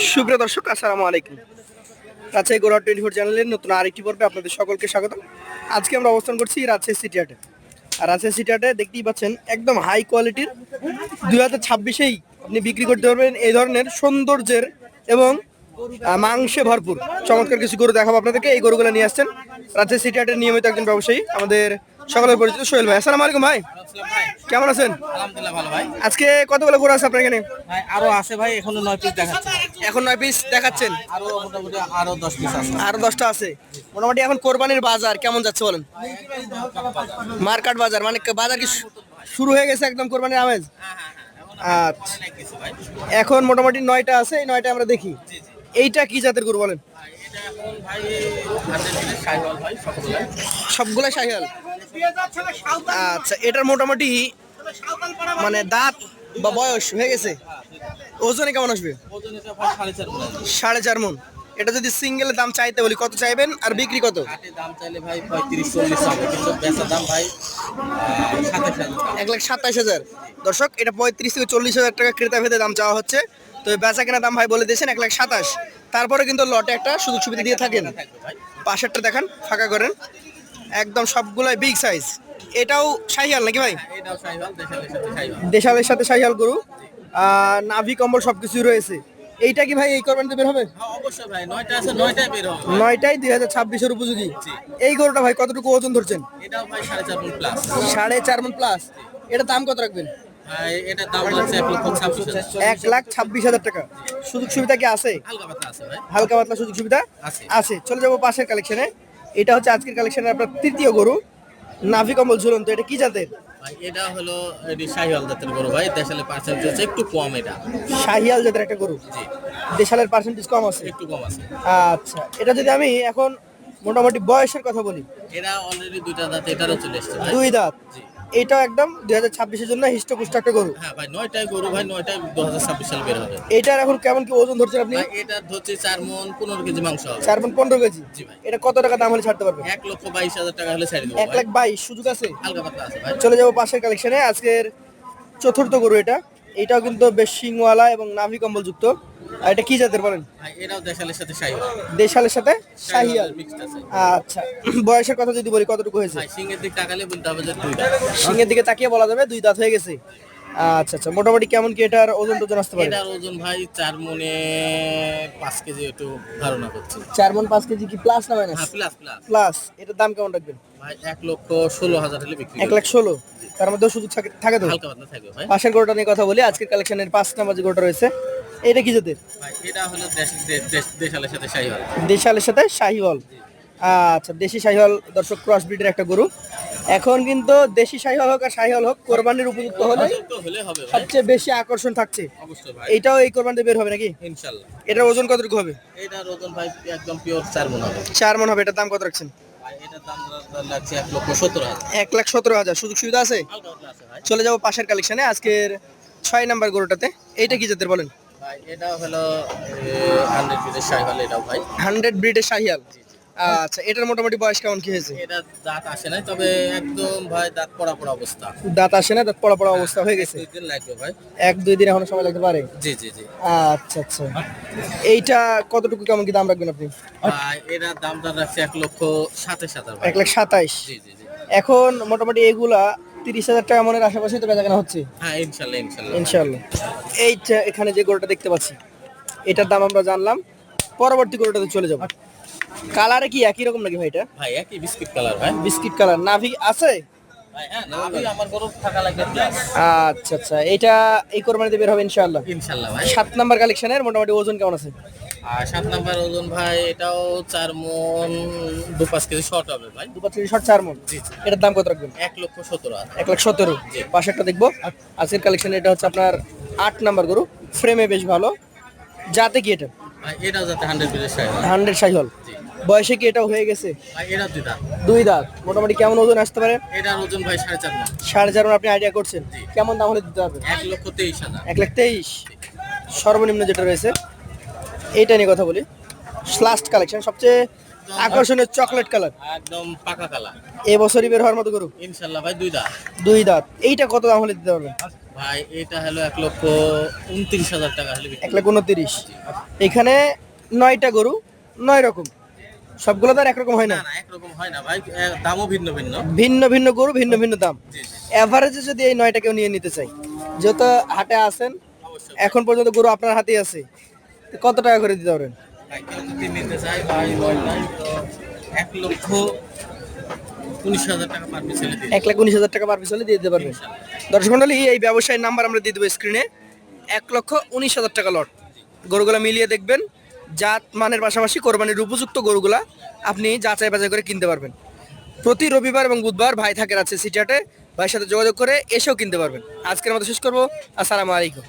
সুপ্রিয় দর্শক, আসসালামু আলাইকুম। রাজশাহী গোড়া 24 চ্যানেলের নতুন আরেকটি পর্বে আপনাদের সকলকে স্বাগত। আজকে আমরা অবস্থান করছি রাজশাহী সিটি হাটে। আর রাজশাহী সিটি হাটে দেখতেই পাচ্ছেন একদম হাই কোয়ালিটির 2026-এই আপনি বিক্রি করতে পারবেন এই ধরনের সৌন্দর্যের এবং মাংসে ভরপুর চমৎকার কিছু গরু দেখাবো আপনাদেরকে। এই গরুগুলো নিয়ে আসছেন রাজশাহী সিটি হাটের নিয়মিত একজন ব্যবসায়ী, আমাদের সকলের পরিচিত সোহেল ভাই। আসসালামু আলাইকুম ভাই, কেমন আছেন? আলহামদুলিল্লাহ ভালো ভাই। আজকে কতগুলো গরু আছে আপনার এখানে? ভাই আরো আছে ভাই, এখনো 9 পিস দেখাচ্ছে। এখন 9 পিস দেখাচ্ছেন, আরো মোটামুটি আরো 10 পিস আছে। আরো 10টা আছে। মোটামুটি এখন কোরবানির বাজার কেমন যাচ্ছে বলেন? মার্কেট বাজার মানে বাজার কি শুরু হয়ে গেছে একদম কোরবানির আমেজ? আচ্ছা, এখন মোটামুটি 9টা আছে, এই 9টা আমরা দেখি। এইটা কি জাতের গরু বলেন? সবগুলা শাহিওয়াল। আচ্ছা, এটার মোটামুটি মানে দাঁত বা বয়স হয়ে গেছে, ওজনে কেমন আসবে? 4.5 মণ। এটা যদি সিঙ্গেলের দাম চাইতে বলি কত চাইবেন আর বিক্রি কত? দাম চাইলে ভাই 35-40 হবে, কিন্তু বেচা দাম ভাই 1,27,000। দর্শক, এটা 35 থেকে 40,000 টাকা ক্রেতা ভেদে দাম চাওয়া হচ্ছে। তো বেচা কেনা দাম ভাই বলে দিয়েছেন 1,27,000। তারপরে কিন্তু লটে একটা সুযোগ সুবিধা দিয়ে থাকেন। পাশেরটা দেখান, ফাঁকা করেন, একদম সবগুলাই বিগ সাইজ। এটাও শাহিয়াল নাকি ভাই? এটাও শাহিওয়াল, দেশালের সাথে শাহিওয়াল। দেশালের সাথে শাহিয়াল গরু, নাভি কম্বল সবকিছুই রয়েছে। এইটা কি ভাই এই কোরবানিতে বের হবে? হ্যাঁ অবশ্যই ভাই, 9টা আছে, 9টাই বের হবে। 9টাই 2026-এর উপযোগী। এই গরুটা ভাই কতটুকু ওজন ধরছেন? এটাও ভাই 4.5 মণ প্লাস। 4.5 মণ প্লাস। এটা দাম কত রাখবেন? ভাই এটার দাম হচ্ছে 1,26,000। 1,26,000 টাকা। সুযোগ সুবিধা কি আছে? হালকা পাতলা আছে ভাই। হালকা পাতলা সুযোগ সুবিধা আছে। আছে। চলে যাবো পাশের কালেকশনে। এটা হচ্ছে আজকের কালেকশনের আপনার তৃতীয় গরু, নাভি কম্বল ঝুলন্ত। এটা কি জাতের? ভাই এটা হলো এটি শাহিওয়াল জাতের গরু ভাই, দেশালের পার্সেন্টেজ হচ্ছে একটু কম। এটা শাহিয়াল জাতের একটা গরু, জি দেশালের পার্সেন্টেজ কম আছে। একটু কম আছে। আচ্ছা, এটা যদি আমি এখন মোটামুটি বয়সের কথা বলি, এরা অলরেডি 2টা দাঁত, এটারও চলে এসছে ভাই। 2 দাঁত। জি এটাও একদম 2026-এর জন্য হিষ্টপুষ্ট একটা গরু। হ্যাঁ ভাই, 9টাই গরু ভাই, 9টাই 2026 সাল বের হবে। এটার এখন কেমন কি ওজন ধরছেন আপনি? ভাই এটা ধরছে 4 মণ 15 কেজি মাংস হবে। 4 মণ 15 কেজি। জি ভাই। এটা কত টাকা দাম হলে ছাড়তে পারবেন? 1,22,000 টাকা হলে ছেড়ে দেবো ভাই। 1,22,000 সুযোগ আছে। হালকা পাতলা আছে ভাই। চলে যাবো পাশের কালেকশনে। আজকের চতুর্থ গরু এটা। এটাও কিন্তু বেশ শিংওয়ালা এবং নাভি কম্বল যুক্ত। আর এটা কি জাতের বলেন? ভাই এরাও দেশালের সাথে শাহিওয়াল। দেশালের সাথে শাহিয়াল। মিক্সড আছে। আচ্ছা, বয়সের কথা যদি বলি কতটুকু হয়েছে? ভাই সিংহের দিক তাকালে বলতে হবে যে 2 দাঁত। সিংহের দিকে তাকিয়ে বলা যাবে 2 দাঁত হয়ে গেছে। আচ্ছা আচ্ছা, মোটামুটি কেমন কি এটার ওজন টোজন আসতে পারে? এটার ওজন ভাই 4 মণে 5 কেজি একটু ধারণা করছি। 4 মণ 5 কেজি কি প্লাস না মাইনাস? হ্যাঁ প্লাস প্লাস। প্লাস। এটার দাম কেমন রাখবেন? ভাই 1,16,000 হলে বিক্রি করব। 1,16,000। তার মধ্যে সুযোগ থাকে তো? হালকা পাতলা থাকবে ভাই। পাশের গরুটা নিয়ে কথা বলি। আজকের কালেকশনের 5 নাম্বার যে গরুটা রয়েছে, এটা কি জাতের? ভাই এটা হলো দেশালের সাথে শাহিওয়াল। দেশালের সাথে শাহিওয়াল। আচ্ছা, দেশি শাহিওয়াল দর্শক, ক্রস ব্রিডের একটা গরু। এখন কিন্তু দেশি শাহিওয়াল হোক আর শাহিওয়াল হোক, কোরবানির উপযুক্ত হলে তো হলে হবে ভাই। সবচেয়ে বেশি আকর্ষণ থাকছে। অবশ্যই ভাই। এইটাও এই কোরবানিতে বের হবে নাকি? ইনশাআল্লাহ। এটার ওজন কতটুকু হবে? এটার ওজন ভাই একদম পিওর 4 মণ হবে। 4 মণ হবে। এটার দাম কত রাখছেন? ভাই এটার দাম লাগছে 1,17,000। 1,17,000। সুযোগ সুবিধা আছে। হালকা পাতলা আছে ভাই। চলে যাবো পাশের কালেকশনে, আজকের 6 নাম্বার গরুটাতে। এইটা কি জাতের বলেন? ভাই এটা হলো 100 পিসের শাহিওয়াল এটাও ভাই। 100 ব্রিডের শাহিয়াল। আচ্ছা, এটার মোটামুটি বয়স কেমন কি হয়েছে? এটা দাঁত আসে নাই, তবে একদম ভাই দাঁত পড়া পড়া অবস্থা। দাঁত আসে না, দাঁত পড়া পড়া অবস্থা হয়ে গেছে। 2 দিন লাগবে ভাই। 1-2 দিন এখনো সময় লাগতে পারে। জি জি জি। আচ্ছা আচ্ছা, এইটা কতটুকু কেমন কি দাম রাখবেন আপনি? ভাই এটার দাম দর রাখছে 1,27,000 ভাই। 1,27,000। জি জি জি। এখন মোটামুটি এগুলা 30,000 টাকা মনের আশেপাশে তো বেচাকেনা হচ্ছে হ্যাঁ ইনশাআল্লাহ ইনশাআল্লাহ। ইনশাআল্লাহ। এইটা এখানে যে গরুটা দেখতে পাচ্ছি, এটার দাম আমরা জানলাম। পরবর্তী গরুটাতে চলে যাব। কালারে কি একই রকম নাকি ভাই? এটা ভাই একই বিস্কিট কালার ভাই। Biscuit colour. নাভি আছে? ভাই হ্যাঁ, নাভি আমার গরু থাকা লাগবে প্লাস। আচ্ছা আচ্ছা, এটা এই কোরবানিতে বের হবে ইনশাআল্লাহ। ইনশাআল্লাহ ভাই। 7 নাম্বার কালেকশনের মোটামুটি ওজন কেমন আছে? আর 7 নাম্বার ওজন ভাই এটাও 4 মণ 2-5 কেজি শর্ট হবে ভাই। 2-5 কেজি শর্ট, 4 মণ। জি জি। এটার দাম কত রাখবেন? 1,17,000। 1,17,000। পাশেরটা দেখবো। আজকের কালেকশন এটা হচ্ছে আপনার 8 নাম্বার গরু। ফ্রেমে বেশ ভালো। যাতে কি এটা? ভাই এটাও যাতে 100 পিসের শাহিওয়াল। 100 শাহিওয়াল। জি। বয়সে কি এটাও হয়ে গেছে? ভাই এটা 2 দাঁত। 2 দাঁত। মোটামুটি কেমন ওজন আসতে পারে? এটার ওজন ভাই 4.5 মণ। 4.5 মণ আপনি আইডিয়া করছেন? জি। কেমন দাম হলে দিতে পারবেন? 1,23,000। 1,23,000 সর্বনিম্ন যেটা রয়েছে। এইটা নিয়ে কথা বলি। লাস্ট কালেকশন, সবচেয়ে আকর্ষণীয় চকলেট কালার। একদম পাকা কালার। এবছরই বের হওয়ার মতো গরু। ইনশাআল্লাহ ভাই 2 দাঁত। 2 দাঁত। এইটা কত দাম হলে দিতে পারবেন? ভাই এটা হলো 1,29,000 টাকা হলে বিক্রি 1,29,000। এখানে 9টা গরু, 9 রকম, সবগুলো তো আর একরকম হয় না, না না একরকম হয় না ভাই, দামও ভিন্ন ভিন্ন। ভিন্ন ভিন্ন গরু, ভিন্ন ভিন্ন দাম। জি জি এভারেজে যদি এই 9টা কেউ নিয়ে নিতে চাই, যেহেতু হাটে আছেন, অবশ্যই। এখন পর্যন্ত গরু আপনার হাতেই আছে, তো কত টাকা করে দিতে পারবেন? ভাই কেউ যদি নিতে চায় ভাই অনলাইন তো 1,19,000 টাকা পার পিস হলে দিয়ে 1,19,000 টাকা পার পিস হলে দিয়ে দিতে পারবেন। দর্শক মন্ডলী, এই ব্যবসায়ীর নাম্বার আমরা দিয়ে দেবো স্ক্রিনে। 1,19,000 টাকা লট। গরুগুলা মিলিয়ে দেখবেন, জাত মানের পাশাপাশি কোরবানির উপযুক্ত গরুগুলা আপনি যাচাই বাছাই করে কিনতে পারবেন। প্রতি রবিবার এবং বুধবার ভাই থাকে আছে সিটি হাটে, ভাইয়ের সাথে যোগাযোগ করে এসেও কিনতে পারবেন। আজকের মতো শেষ করবো। আসসালামু আলাইকুম।